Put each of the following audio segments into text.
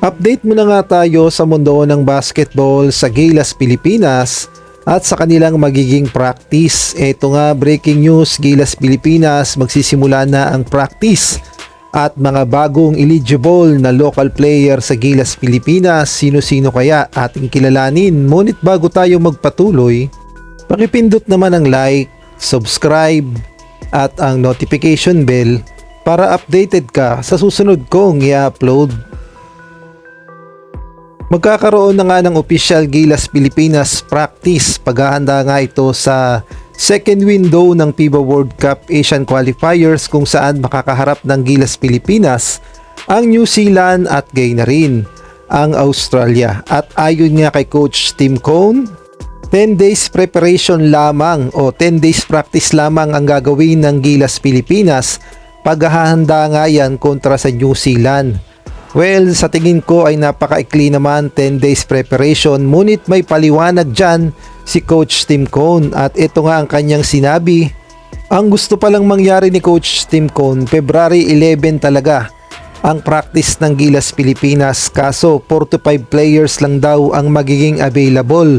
Update muna nga tayo sa mundo ng basketball sa Gilas Pilipinas at sa kanilang magiging practice. Ito nga, breaking news, Gilas Pilipinas magsisimula na ang practice at mga bagong eligible na local player sa Gilas Pilipinas. Sino-sino kaya ating kilalanin? Ngunit bago tayo magpatuloy, pakipindot naman ang like, subscribe at ang notification bell para updated ka sa susunod kong i-upload. Magkakaroon na nga ng official Gilas Pilipinas practice. Paghahanda nga ito sa second window ng FIBA World Cup Asian Qualifiers kung saan makakaharap ng Gilas Pilipinas ang New Zealand at gayon na rin ang Australia. At ayon nga kay Coach Tim Cone, 10 days preparation lamang o 10 days practice lamang ang gagawin ng Gilas Pilipinas paghahanda nga yan kontra sa New Zealand. Well, sa tingin ko ay napakaikli naman 10 days preparation, ngunit may paliwanag dyan si Coach Tim Cone at ito nga ang kanyang sinabi. Ang gusto palang mangyari ni Coach Tim Cone, February 11 talaga ang practice ng Gilas Pilipinas, kaso 4 to 5 players lang daw ang magiging available.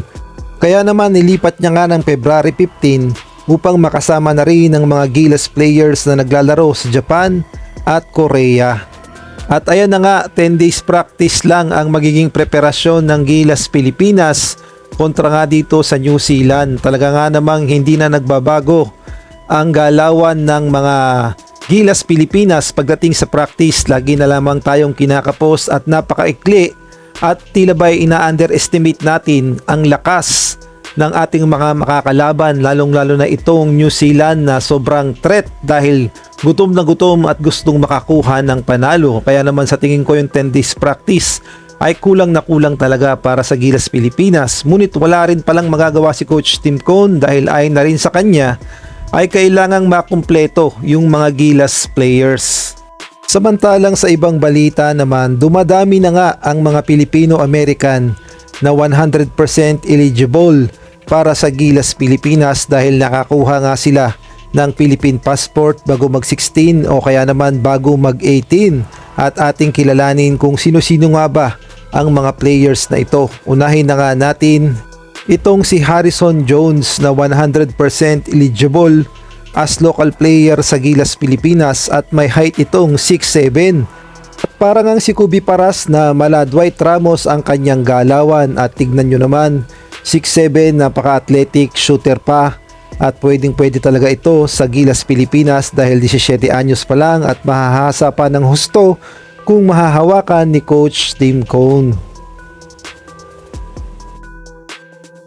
Kaya naman nilipat niya nga ng February 15 upang makasama na rin ang mga Gilas players na naglalaro sa Japan at Korea. At ayan na nga, 10 days practice lang ang magiging preparasyon ng Gilas Pilipinas kontra nga dito sa New Zealand. Talaga nga namang hindi na nagbabago ang galawan ng mga Gilas Pilipinas pagdating sa practice. Lagi na lamang tayong kinakapos at napakaikli at tila ba'y ina-underestimate natin ang lakas ng ating mga makakalaban, lalong-lalo na itong New Zealand na sobrang threat dahil gutom na gutom at gustong makakuha ng panalo. Kaya naman sa tingin ko yung 10 days practice ay kulang na kulang talaga para sa Gilas Pilipinas. Ngunit wala rin palang magagawa si Coach Tim Cone dahil ayon na rin sa kanya ay kailangang makumpleto yung mga Gilas players. Samantalang sa ibang balita naman, dumadami na nga ang mga Filipino-American na 100% eligible para sa Gilas Pilipinas dahil nakakuha nga sila ng Philippine passport bago mag-16 o kaya naman bago mag-18. At ating kilalanin kung sino-sino nga ba ang mga players na ito. Unahin na nga natin itong si Harrison Jones na 100% eligible as local player sa Gilas Pilipinas at may height itong 6'7". At parang ang si Kubi Paras na mala Dwight Ramos ang kanyang galawan at tignan nyo naman 6'7", napaka-athletic, shooter pa at pwede talaga ito sa Gilas Pilipinas dahil 17 anyos pa lang at mahahasa pa ng husto kung mahahawakan ni Coach Tim Cone.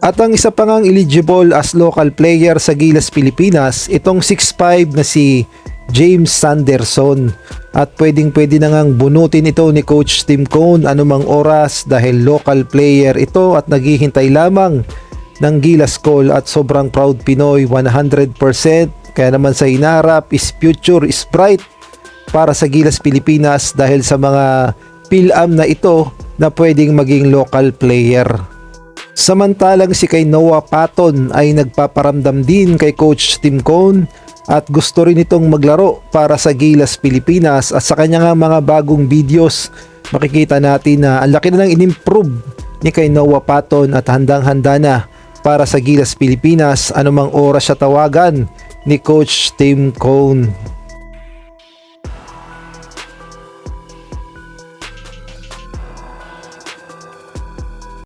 At ang isa pa ngang eligible as local player sa Gilas Pilipinas, itong 6'5" na si James Sanderson at pwede na ngang bunutin ito ni Coach Tim Cone anumang oras dahil local player ito at naghihintay lamang ng Gilas call at sobrang proud Pinoy, 100%. Kaya naman sa hinarap is future is bright para sa Gilas Pilipinas dahil sa mga PhilAm na ito na pwedeng maging local player. Samantalang si kay Noah Patton ay nagpaparamdam din kay Coach Tim Cone at gusto rin itong maglaro para sa Gilas Pilipinas at sa kanya nga mga bagong videos makikita natin na ang laki na ng inimprove ni kay Noah Patton at handang-handa na para sa Gilas Pilipinas anumang oras siya tawagan ni Coach Tim Cone.